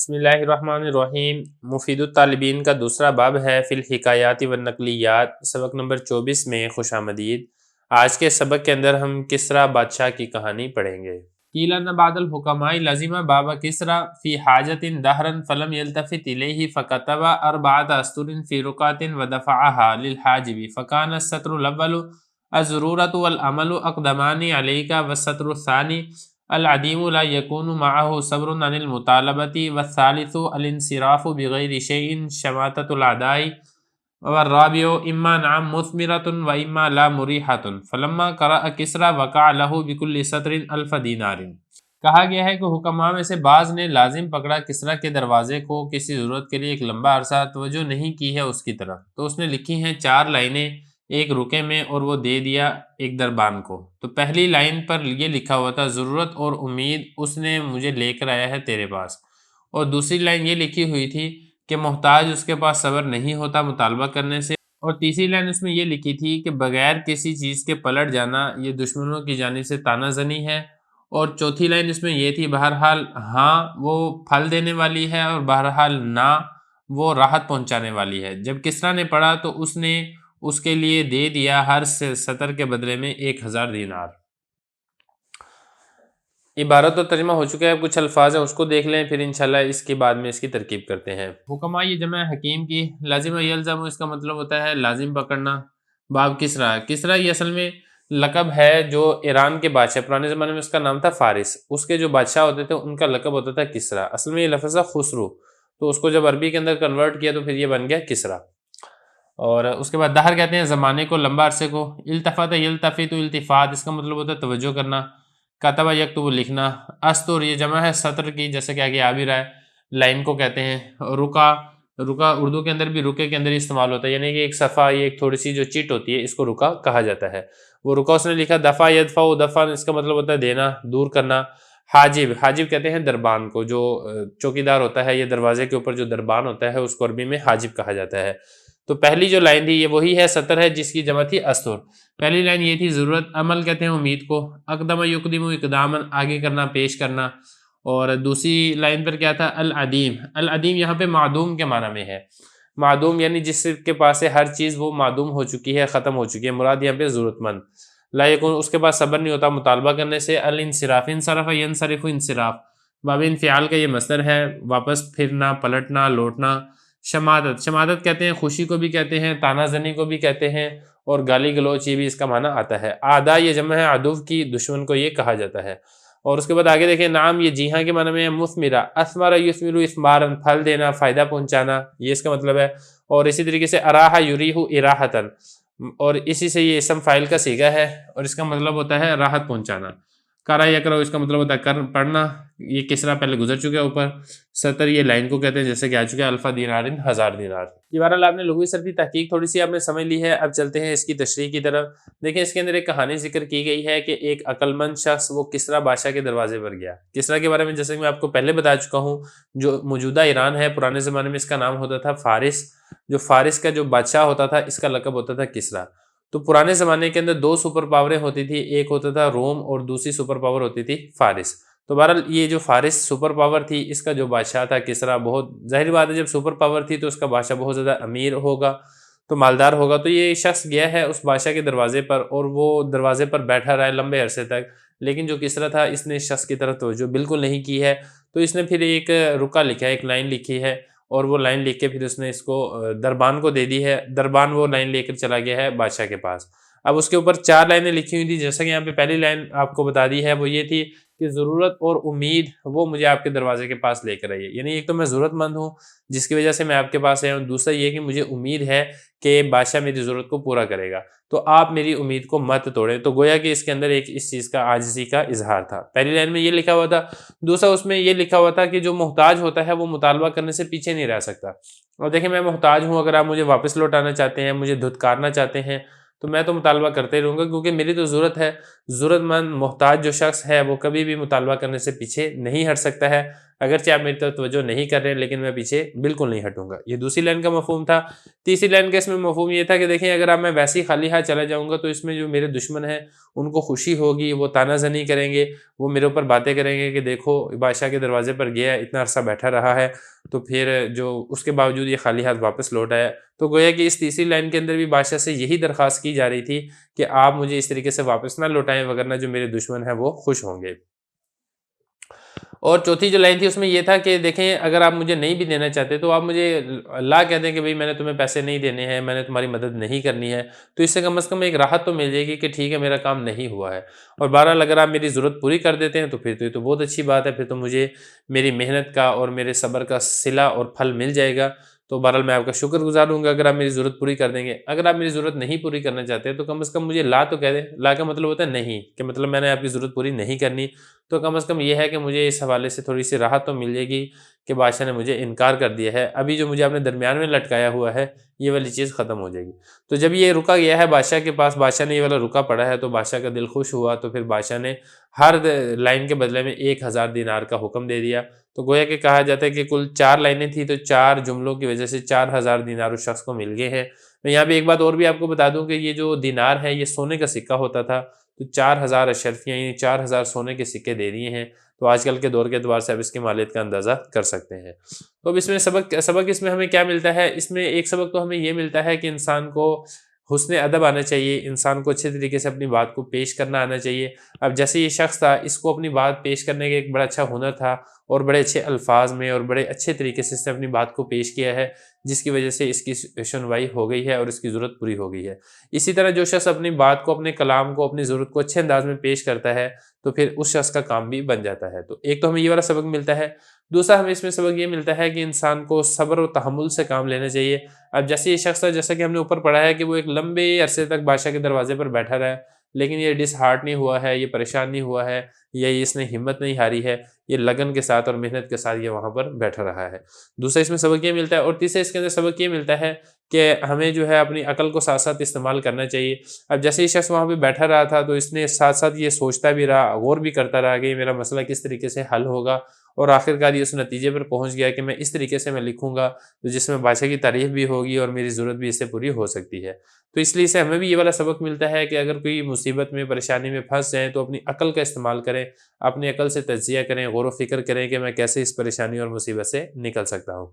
بسم اللہ الرحمن الرحیم۔ مفید الطالبین کا دوسرا باب ہے فی الحکایات والنقلیات، سبق نمبر 24 میں خوش آمدید۔ آج کے سبق کے اندر ہم کسریٰ بادشاہ کی کہانی پڑھیں گے۔ قیل ان بعض الحکماء لزم باب کسریٰ فی حاجۃ دہرا فلم یلتفت الیہ فکتب 4 اسطر فی رقعۃ ودفعها للحاجب فکان السطر الاول الضرورۃ والعمل اقدمان علیک والسطر الثانی العدیم لا یکون معه صبر عن المطالبۃ والثالث الانصراف بغیر شیء شماتۃ الاعداء والرابع اما نعم مثمرۃ واما لا مریحۃ فلما قرأ کسریٰ وقع له بكل سطر 1000 دینار۔ کہا گیا ہے کہ حکماء میں سے بعض نے لازم پکڑا کسریٰ کے دروازے کو کسی ضرورت کے لیے ایک لمبا عرصہ توجہ نہیں کی ہے اس کی طرف، تو اس نے لکھی ہیں 4 لائنیں ایک رکے میں اور وہ دے دیا ایک دربان کو۔ تو پہلی لائن پر یہ لکھا ہوا تھا ضرورت اور امید اس نے مجھے لے کر آیا ہے تیرے پاس، اور دوسری لائن یہ لکھی ہوئی تھی کہ محتاج اس کے پاس صبر نہیں ہوتا مطالبہ کرنے سے، اور تیسری لائن اس میں یہ لکھی تھی کہ بغیر کسی چیز کے پلٹ جانا یہ دشمنوں کی جانب سے طعنہ زنی ہے، اور چوتھی لائن اس میں یہ تھی بہرحال ہاں وہ پھل دینے والی ہے اور بہرحال نہ وہ راحت پہنچانے والی ہے۔ جب کسریٰ نے پڑھا تو اس نے اس کے لیے دے دیا ہر سطر کے بدلے میں 1000 دینار۔ عبارت و ترجمہ ہو چکا ہے، کچھ الفاظ ہیں اس کو دیکھ لیں، پھر انشاءاللہ اس کے بعد میں اس کی ترکیب کرتے ہیں۔ حکماء یہ جمع حکیم کی، لازم یلزم اس کا مطلب ہوتا ہے لازم پکڑنا۔ باب کسریٰ، کسریٰ یہ اصل میں لقب ہے جو ایران کے بادشاہ، پرانے زمانے میں اس کا نام تھا فارس، اس کے جو بادشاہ ہوتے تھے ان کا لقب ہوتا تھا کسریٰ۔ اصل میں یہ لفظ تھا خسرو، تو اس کو جب عربی کے اندر کنورٹ کیا تو پھر یہ بن گیا کسریٰ۔ اور اس کے بعد دہر کہتے ہیں زمانے کو، لمبا عرصے کو۔ التفت یلتفت، التفات اس کا مطلب ہوتا ہے توجہ کرنا۔ کتب یکتب لکھنا۔ استر یہ جمع ہے سطر کی، جیسے کہ آگے آ بھی رہا ہے، لائن کو کہتے ہیں۔ رکا، رکا اردو کے اندر بھی رکے کے اندر استعمال ہوتا ہے، یعنی کہ ایک صفحہ یہ ایک تھوڑی سی جو چٹ ہوتی ہے اس کو رکا کہا جاتا ہے۔ وہ رکا اس نے لکھا۔ دفع یدفع، دفع اس کا مطلب ہوتا ہے دینا، دور کرنا۔ حاجب، حاجب کہتے ہیں دربان کو، جو چوکیدار ہوتا ہے یا دروازے کے اوپر جو دربان ہوتا ہے اس کو عربی میں حاجب کہا جاتا ہے۔ تو پہلی جو لائن تھی یہ وہی ہے، سطر ہے جس کی جمع تھی استر۔ پہلی لائن یہ تھی ضرورت، عمل کہتے ہیں امید کو، اقدم یقدم اقداماً آگے کرنا، پیش کرنا۔ اور دوسری لائن پر کیا تھا؟ العدیم، العدیم یہاں پہ معدوم کے معنی میں ہے، معدوم یعنی جس کے پاس ہے ہر چیز وہ معدوم ہو چکی ہے، ختم ہو چکی ہے، مراد یہاں پہ ضرورت مند۔ لا یکون اس کے پاس صبر نہیں ہوتا مطالبہ کرنے سے۔ الانصراف، انصرف ینصرف انصراف، باب انفعال کا یہ مصدر ہے، واپس پھرنا، پلٹنا، لوٹنا۔ شماتت، شماتت کہتے ہیں خوشی کو بھی کہتے ہیں، طعنہ زنی کو بھی کہتے ہیں، اور گالی گلوچ یہ بھی اس کا معنی آتا ہے۔ اعداء یہ جمع ہے عدو کی، دشمن کو یہ کہا جاتا ہے۔ اور اس کے بعد آگے دیکھیں، نعم یہ جی ہاں کے معنی میں ہے، مثمرہ، اثمر یثمر اثمارا پھل دینا، فائدہ پہنچانا، یہ اس کا مطلب ہے۔ اور اسی طریقے سے اراح یریح اراحتن، اور اسی سے یہ اسم فاعل کا صیغہ ہے اور اس کا مطلب ہوتا ہے راحت پہنچانا۔ قرأ یقرأ اس کا مطلب ہوتا ہے پڑھنا، یہ کسریٰ پہلے گزر چکا ہے اوپر۔ سطر یہ لائن کو کہتے ہیں جیسے کہ آ چکا ہے، 1000 دینار 1000 دینار۔ یہ بہرحال آپ نے لغوی صرفی تحقیق تھوڑی سی آپ نے سمجھ لی ہے، اب چلتے ہیں اس کی تشریح کی طرف۔ دیکھیں اس کے اندر ایک کہانی ذکر کی گئی ہے کہ ایک عقل مند شخص وہ کسریٰ بادشاہ کے دروازے پر گیا۔ کسریٰ کے بارے میں جیسے کہ میں آپ کو پہلے بتا چکا ہوں، جو موجودہ ایران ہے پرانے زمانے میں اس کا نام ہوتا تھا فارس، جو فارس کا جو بادشاہ ہوتا تھا اس کا لقب ہوتا تھا کسریٰ۔ تو پرانے زمانے کے اندر 2 سپر پاوریں ہوتی تھی، ایک ہوتا تھا روم اور دوسری سپر پاور ہوتی تھی فارس۔ تو بہرحال یہ جو فارس سپر پاور تھی اس کا جو بادشاہ تھا کسریٰ، بہت ظاہر بات ہے جب سپر پاور تھی تو اس کا بادشاہ بہت زیادہ امیر ہوگا، تو مالدار ہوگا۔ تو یہ شخص گیا ہے اس بادشاہ کے دروازے پر اور وہ دروازے پر بیٹھا رہا ہے لمبے عرصے تک، لیکن جو کسریٰ تھا اس نے اس شخص کی طرف توجہ بالکل نہیں کی ہے، تو اس نے پھر ایک رکا لکھا ہے، ایک لائن لکھی ہے، اور وہ لائن لکھ کے پھر اس نے اس کو دربان کو دے دی ہے۔ دربان وہ لائن لے کر چلا گیا ہے بادشاہ کے پاس۔ اب اس کے اوپر 4 لائنیں لکھی ہوئی تھی، جیسا کہ یہاں پہ پہلی لائن آپ کو بتا دی ہے وہ یہ تھی کہ ضرورت اور امید وہ مجھے آپ کے دروازے کے پاس لے کر آئی ہے، یعنی ایک تو میں ضرورت مند ہوں جس کی وجہ سے میں آپ کے پاس آیا ہوں، دوسرا یہ کہ مجھے امید ہے کہ بادشاہ میری ضرورت کو پورا کرے گا، تو آپ میری امید کو مت توڑیں۔ تو گویا کہ اس کے اندر ایک اس چیز کا عاجزی کا اظہار تھا۔ پہلی لائن میں یہ لکھا ہوا تھا، دوسرا اس میں یہ لکھا ہوا تھا کہ جو محتاج ہوتا ہے وہ مطالبہ کرنے سے پیچھے نہیں رہ سکتا۔ اور دیکھیں میں محتاج ہوں، اگر آپ مجھے واپس لوٹانا چاہتے ہیں، مجھے دھتکارنا چاہتے ہیں تو میں تو مطالبہ کرتے رہوں گا، کیونکہ میری تو ضرورت ہے۔ ضرورت مند محتاج جو شخص ہے وہ کبھی بھی مطالبہ کرنے سے پیچھے نہیں ہٹ سکتا ہے، اگرچہ آپ میری طرف توجہ نہیں کر رہے ہیں لیکن میں پیچھے بالکل نہیں ہٹوں گا۔ یہ دوسری لائن کا مفہوم تھا۔ تیسری لائن کا اس میں مفہوم یہ تھا کہ دیکھیں اگر آپ میں ویسے ہی خالی ہاتھ چلا جاؤں گا تو اس میں جو میرے دشمن ہیں ان کو خوشی ہوگی، وہ طعنہ زنی کریں گے، وہ میرے اوپر باتیں کریں گے کہ دیکھو بادشاہ کے دروازے پر گیا، اتنا عرصہ بیٹھا رہا ہے، تو پھر جو اس کے باوجود یہ خالی ہاتھ واپس لوٹ آیا۔ تو گویا کہ اس تیسری لائن کے اندر بھی بادشاہ سے یہی درخواست کی جا رہی تھی کہ آپ مجھے اس طریقے سے واپس نہ لوٹائیں وگرنہ جو میرے دشمن ہیں وہ خوش ہوں گے۔ اور چوتھی جو لائن تھی اس میں یہ تھا کہ دیکھیں اگر آپ مجھے نہیں بھی دینا چاہتے تو آپ مجھے لا کہہ دیں کہ بھئی میں نے تمہیں پیسے نہیں دینے ہیں، میں نے تمہاری مدد نہیں کرنی ہے، تو اس سے کم از کم ایک راحت تو مل جائے گی کہ ٹھیک ہے میرا کام نہیں ہوا ہے۔ اور بہرحال اگر آپ میری ضرورت پوری کر دیتے ہیں تو پھر تو یہ تو بہت اچھی بات ہے، پھر تو مجھے میری محنت کا اور میرے صبر کا صلہ اور پھل مل جائے گا، تو بہرحال میں آپ کا شکر گزار ہوں گا اگر آپ میری ضرورت پوری کر دیں گے۔ اگر آپ میری ضرورت نہیں پوری کرنا چاہتے تو کم از کم مجھے لا تو کہہ دیں۔ لا کا مطلب ہوتا ہے نہیں، کہ مطلب میں نے آپ کی ضرورت پوری نہیں کرنی، تو کم از کم یہ ہے کہ مجھے اس حوالے سے تھوڑی سی راحت تو مل جائے گی کہ بادشاہ نے مجھے انکار کر دیا ہے، ابھی جو مجھے آپ نے درمیان میں لٹکایا ہوا ہے یہ والی چیز ختم ہو جائے گی۔ تو جب یہ رکا گیا ہے بادشاہ کے پاس، بادشاہ نے یہ والا رکا پڑا ہے تو بادشاہ کا دل خوش ہوا، تو پھر بادشاہ نے ہر لائن کے بدلے میں 1000 دینار کا حکم دے دیا۔ تو گویا کہ کہا جاتا ہے کہ کل 4 لائنیں تھیں تو 4 جملوں کی وجہ سے 4000 دینار اس شخص کو مل گئے ہیں۔ میں یہاں پہ ایک بات اور بھی آپ کو بتا دوں کہ یہ جو دینار ہے یہ سونے کا سکہ ہوتا تھا، تو 4000 اشرفیاں یعنی 4000 سونے کے سکے دے دیے ہیں، تو آج کل کے دور کے اعتبار سے آپ اس کی مالیت کا اندازہ کر سکتے ہیں۔ تو اب اس میں سبق اس میں ہمیں کیا ملتا ہے؟ اس میں ایک سبق تو ہمیں یہ ملتا ہے کہ انسان کو حسن ادب آنا چاہیے، انسان کو اچھے طریقے سے اپنی بات کو پیش کرنا آنا چاہیے۔ اب جیسے یہ شخص تھا، اس کو اپنی بات پیش کرنے کا ایک بڑا اچھا ہنر تھا اور بڑے اچھے الفاظ میں اور بڑے اچھے طریقے سے اس نے اپنی بات کو پیش کیا ہے، جس کی وجہ سے اس کی سنوائی ہو گئی ہے اور اس کی ضرورت پوری ہو گئی ہے۔ اسی طرح جو شخص اپنی بات کو، اپنے کلام کو، اپنی ضرورت کو اچھے انداز میں پیش کرتا ہے تو پھر اس شخص کا کام بھی بن جاتا ہے۔ تو ایک تو ہمیں یہ والا سبق ملتا ہے۔ دوسرا ہمیں اس میں سبق یہ ملتا ہے کہ انسان کو صبر و تحمل سے کام لینا چاہیے۔ اب جیسے یہ شخص تھا، جیسا کہ ہم نے اوپر پڑھا ہے کہ وہ ایک لمبے عرصے تک بادشاہ کے دروازے پر بیٹھا رہا ہے، لیکن یہ ڈس ہارٹ نہیں ہوا ہے، یہ پریشان نہیں ہوا ہے، یا اس نے ہمت نہیں ہاری ہے، یہ لگن کے ساتھ اور محنت کے ساتھ یہ وہاں پر بیٹھا رہا ہے۔ دوسرا اس میں سبق یہ ملتا ہے، اور تیسرا اس کے اندر سبق یہ ملتا ہے کہ ہمیں جو ہے اپنی عقل کو ساتھ ساتھ استعمال کرنا چاہیے۔ اب جیسے یہ شخص وہاں پہ بیٹھا رہا تھا تو اس نے ساتھ ساتھ یہ سوچتا بھی رہا، غور بھی کرتا رہا کہ میرا مسئلہ کس طریقے سے حل ہوگا، اور آخرکار یہ اس نتیجے پر پہنچ گیا کہ میں اس طریقے سے میں لکھوں گا تو جس میں بادشاہ کی تعریف بھی ہوگی اور میری ضرورت بھی اس سے پوری ہو سکتی ہے۔ تو اس لیے سے ہمیں بھی یہ والا سبق ملتا ہے کہ اگر کوئی مصیبت میں، پریشانی میں پھنس جائیں تو اپنی عقل کا استعمال کریں، اپنی عقل سے تجزیہ کریں، غور و فکر کریں کہ میں کیسے اس پریشانی اور مصیبت سے نکل سکتا ہوں۔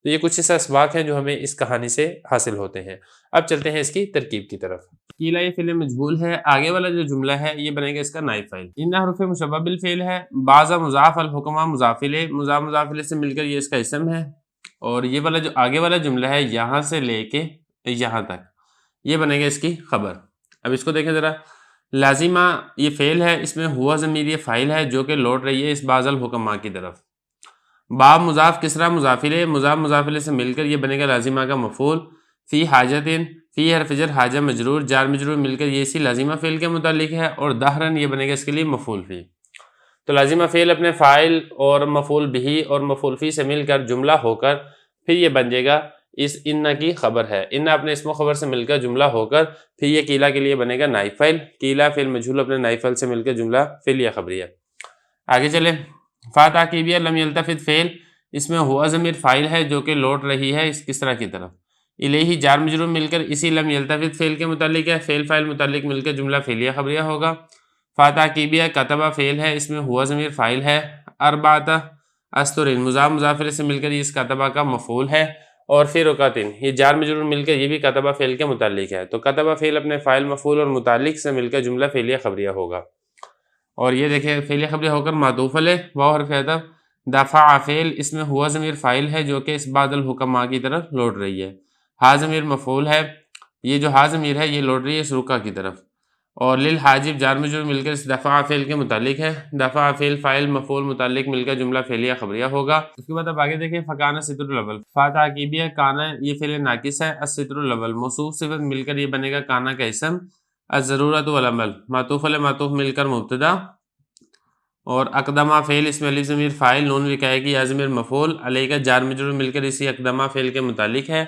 تو یہ کچھ ایسا اسباق ہیں جو ہمیں اس کہانی سے حاصل ہوتے ہیں۔ اب چلتے ہیں اس کی ترکیب کی طرف۔ قیلا یہ فعل مجہول ہے، آگے والا جو جملہ ہے یہ بنے گا اس کا نائب فاعل۔ ان حروف مشبہ بالفعل ہے، بعض مضاف، الحکمہ مضاف الیہ، مضاف الیہ سے مل کر یہ اس کا اسم ہے، اور یہ والا جو آگے والا جملہ ہے یہاں سے لے کے یہاں تک یہ بنے گا اس کی خبر۔ اب اس کو دیکھیں ذرا، لازمہ یہ فعل ہے، اس میں ہوا ضمیر یہ فاعل ہے جو کہ لوٹ رہی ہے اس بعض الحکمہ کی طرف۔ باب مضاف کسرہ مضاف الیہ، مضاف الیہ سے مل کر یہ بنے گا لازمہ کا مفعول۔ فی حاجتن، فی حرف جر، حاجہ مجرور، جار مجرور مل کر یہ اسی لازمہ فعل کے متعلق ہے، اور دہرن یہ بنے گا اس کے لیے مفعول فی۔ تو لازمہ فعل اپنے فاعل اور مفعول بہ اور مفعول فی سے مل کر جملہ ہو کر پھر یہ بن جائے گا اس ان کی خبر ہے۔ ان اپنے اسم و خبر سے مل کر جملہ ہو کر پھر یہ قیلا کے لیے بنے گا نائب فاعل۔ قیلا فعل مجہول اپنے نائب فاعل سے مل کر جملہ فعلیہ خبریہ۔ آگے چلیں، فا تاکیبیہ لم یلتفت فعل، اس میں ہوا ضمیر فاعل ہے جو کہ لوٹ رہی ہے اس کسرہ کی طرف۔ الیہ جار مجرور مل کر اسی لم یلتفت فعل کے متعلق ہے، فعل فاعل متعلق مل کر جملہ فعلیہ خبریہ ہوگا۔ فا تاکیبیہ کتبہ فعل ہے، اس میں ہوا ضمیر فاعل ہے۔ اربعۃ استر، مضاف الیہ سے مل کر یہ اس کتبہ کا مفعول ہے، اور پھر رکعتین یہ جار مجرور مل کر یہ بھی کتبہ فعل کے متعلق ہے۔ تو کتبہ فعل اپنے فاعل مفعول اور متعلق سے مل کر جملہ فعلیہ خبریہ ہوگا، اور یہ دیکھیں فعلیہ خبریہ ہو کر معطوف علیہ واو حرف عطف۔ دفع فعل، اس میں ہوا ضمیر فاعل ہے جو کہ اس بعد الحکمہ کی طرف لوٹ رہی ہے۔ ہا ضمیر مفعول ہے، یہ جو ہا ضمیر ہے یہ لوٹ رہی ہے اس رکع کی طرف، اور للحاجب جار مجرور مل کر اس دفع فعل کے متعلق ہے۔ دفع فعل فاعل مفعول متعلق مل کر جملہ فعلیہ خبریہ ہوگا۔ اس کے بعد اب آگے دیکھیں، فکانہ ستر الاول، فا تاکیبیہ کانا یہ فعل ناقص ہے، الستر الاول موصوف صفت مل کر یہ بنے گا کانا کا اسم، الضرورۃ والعمل معطوف علیہ معطوف مل کر مبتدا، اور اقدمہ فعل اس میں الف ضمیر فاعل نون وقایہ کی یا ضمیر مفعول، علیہ کا جار مجرور مل کر اسی اقدمہ فعل کے متعلق ہے۔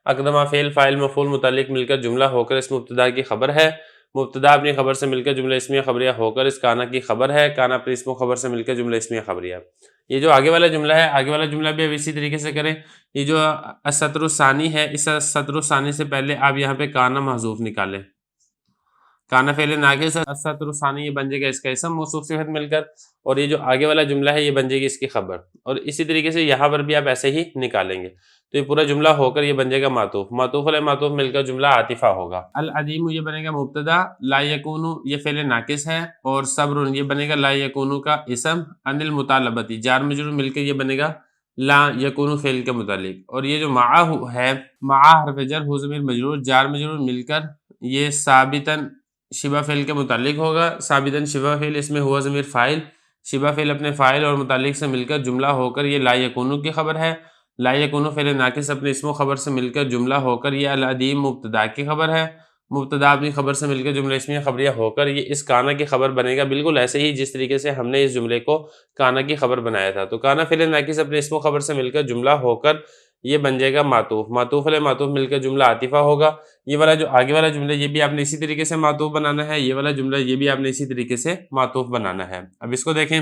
اقدمہ فعل فاعل مفعول متعلق مل کر جملہ ہو کر اس مبتدا کی خبر ہے۔ مبتدا اپنی خبر سے مل کر جملہ اسمیہ خبریہ ہو کر اس کانا کی خبر ہے، کانا اپنی اسم و خبر سے مل کر جملہ اسمیہ خبریہ۔ یہ جو آگے والا جملہ ہے، آگے والا جملہ بھی اب اسی طریقے سے کریں۔ یہ جو السطر الثانی ہے، اس السطر الثانی سے پہلے آپ یہاں پہ کانا محذوف نکالیں، کانا فعل ناقص ہے، السطر الثانی یہ بن جائے گا اس کا اسم موصوف صفت مل کر، اور یہ جو آگے والا جملہ ہے یہ بن جائے گی اس کی خبر، اور اسی طریقے سے یہاں پر بھی آپ ایسے ہی نکالیں گے تو یہ پورا جملہ ہو کر یہ بن جائے گا معطوف، معطوف علیہ معطوف مل کر جملہ عاطفہ ہوگا۔ العدیم یہ بنے گا مبتدا، لا یکون یہ فعل ناقص ہے، اور صبر یہ بنے گا لا یکون کا اسم، ان المطالبتی جار مجرور مل کے یہ بنے گا لا یکون فعل کے متعلق، اور یہ جو معہ ہے، معہ حرف جر ہو ضمیر مجرور جار مجرور مل کر یہ ثابتاً شبہ فعل کے متعلق ہوگا، ثابتاً شبہ فعل اس میں ہوا ضمیر فاعل، شبہ فعل اپنے فاعل اور متعلق سے مل کر جملہ ہو کر یہ لا یکون کی خبر ہے، لا یکون فعل ناقص اپنے اسم و خبر سے مل کر جملہ ہو کر یہ العدیم مبتدا کی خبر ہے، مبتدا اپنی خبر سے مل کر جملہ اسمیہ خبریہ ہو کر یہ اس کانا کی خبر بنے گا، بالکل ایسے ہی جس طریقے سے ہم نے اس جملے کو کانا کی خبر بنایا تھا۔ تو کانا فعل ناقص اپنے اسم و خبر سے مل کر جملہ ہو کر یہ بن جائے گا معطوف، معطوف علیہ معطوف مل کر جملہ عاطفہ ہوگا۔ یہ والا جو آگے والا جملہ یہ بھی آپ نے اسی طریقے سے معطوف بنانا ہے، یہ والا جملہ یہ بھی آپ نے اسی طریقے سے معطوف بنانا ہے۔ اب اس کو دیکھیں،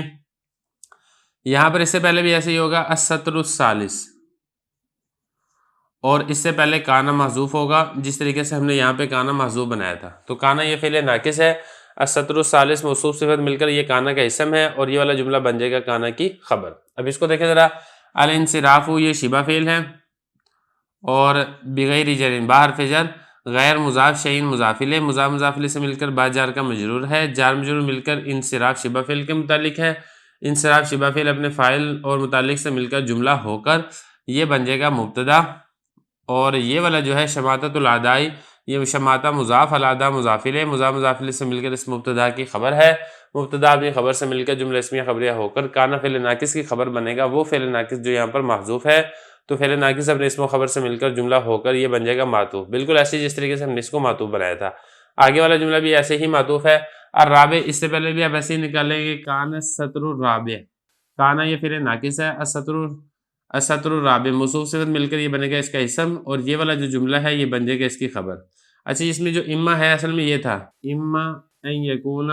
یہاں پر اس سے پہلے بھی ایسے ہی ہوگا السطر الثالث، اور اس سے پہلے کانا محذوف ہوگا جس طریقے سے ہم نے یہاں پہ کانا محذوف بنایا تھا۔ تو کانا یہ فعل ناقص ہے، السطر الثالث موصوف صفت مل کر یہ کانا کا اسم ہے، اور یہ والا جملہ بن جائے گا کانا کی خبر۔ اب اس کو دیکھیں ذرا، الانصراف یہ شبہ فعل ہے، اور بغیر جر با حرف جر غیر مضاف شیئن مضاف الیہ، مضاف الیہ سے مل کر با جار کا مجرور ہے، جار مجرور مل کر انصراف شبہ فعل کے متعلق ہے، انصراف شبہ فعل اپنے فاعل اور متعلق سے مل کر جملہ ہو کر یہ بن جائے گا مبتدا، اور یہ والا جو ہے شماتۃ الاعداء یہ شماتہ مضاف الاعداء مضاف الیہ، مضاف الیہ سے مل کر اس مبتدا کی خبر ہے، مبتدا اپنی خبر سے مل کر جملہ اسمیہ خبریہ ہو کر کانا فعل ناقص کی خبر بنے گا، وہ فعل ناقص جو یہاں پر محذوف ہے، تو فعل ناقص اپنے اسم و خبر سے مل کر جملہ ہو کر یہ بن جائے گا معطوف، بالکل ایسے جس طریقے سے ہم نے اس کو معطوف بنایا تھا۔ آگے والا جملہ بھی ایسے ہی معطوف ہے۔ الرابع اس سے پہلے بھی آپ ایسے ہی نکالیں گے، کان السطر الرابع، کانا یہ فعل ناقص ہے، السطر الرابع موصوف صفت مل کر یہ بنے گا اس کا اسم، اور یہ والا جو جملہ ہے یہ بن جائے گا اس کی خبر۔ اچھا، اس میں جو اما ہے اصل میں یہ تھا، اما ان یکون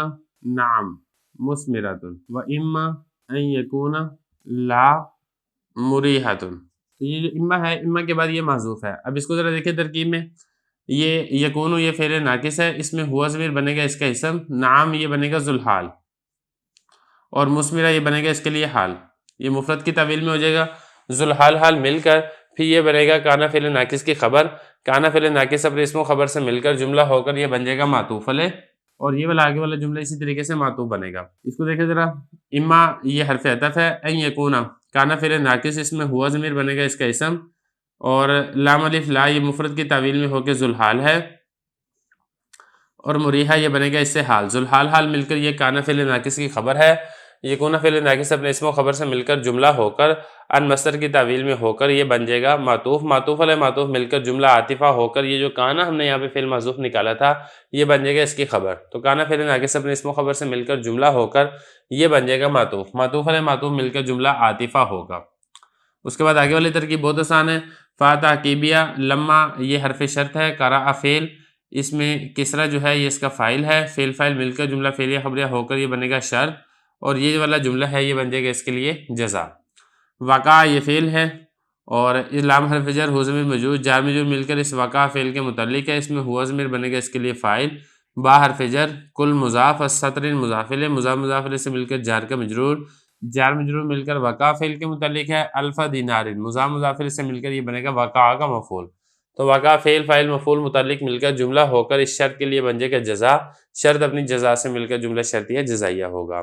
نعم مثمرۃ و اما ان یکون لا مریحۃ، تو یہ جو اما ہے، اما کے بعد یہ محذوف ہے۔ اب اس کو ذرا دیکھیں ترکیب میں، یہ یکون یہ فعل ناقص ہے، اس میں ہوا ضمیر بنے گا اس کا اسم، نعم یہ بنے گا ذوالحال، اور مثمرہ یہ بنے گا اس کے لیے حال، یہ مفرد کی تعویل میں ہو جائے گا، ذوالحال حال مل کر پھر یہ بنے گا کانا فعل ناقص کی خبر، کانا فعل ناقص اپنے اسم و خبر سے مل کر جملہ ہو کر یہ بن جائے گا معطوف علیہ، اور یہ والا آگے والا جملہ اسی طریقے سے معطوف بنے گا۔ اس کو دیکھیں ذرا، اما یہ حرف عطف ہے، ان یکون کانا فعل ناقص اس میں ہوا ضمیر بنے گا اس کا اسم، اور لام الف لا یہ مفرد کی تعویل میں ہو کے ذوالحال ہے، اور مریحہ یہ بنے گا اس سے حال، ذوالحال حال مل کر یہ کانا فعل ناقص کی خبر ہے، یکون فعل ناقص اپنے اسم و خبر سے مل کر جملہ ہو کر ان مصدر کی تعویل میں ہو کر یہ بن جائے گا معطوف، معطوف علیہ معطوف مل کر جملہ عاطفہ ہو کر یہ جو کانا ہم نے یہاں پہ فعل محذوف نکالا تھا یہ بن جائے گا اس کی خبر۔ تو کانا فعل ناقص اپنے اسم و خبر سے مل کر جملہ ہو کر یہ بن جائے گا معطوف، معطوف علیہ معطوف مل کر جملہ عاطفہ ہوگا۔ اس کے بعد آگے والی ترکیب بہت آسان ہے، فا تعقیبیہ، لما یہ حرف شرط ہے، قرأ فعل، اس میں کسرہ جو ہے یہ اس کا فاعل ہے، فعل فاعل مل کر جملہ فعلیہ خبریہ ہو کر یہ بنے گا شرط، اور یہ والا جملہ ہے یہ بن جائے گا اس کے لیے جزا۔ وقع یہ فعل ہے، اور لام حرف جر ہو ضمیر مجرور جار مجرور مل کر اس وقع فعل کے متعلق ہے، اس میں ہوا ضمیر بنے گا اس کے لیے فاعل، با حرف جر کل مضاف السطر مضاف الیہ، مضاف الیہ سے مل کر جار کا مجرور، جار مجرور مل کر وقع فعل کے متعلق ہے، الف دینار مضاف الیہ سے مل کر یہ بنے گا وقع کا مفعول، تو واقع فعل فاعل مفعول متعلق مل کر جملہ ہو کر اس شرط کے لیے بن جائے گا جزا، شرط اپنی جزا سے مل کر جملہ شرطیہ جزائیہ ہوگا۔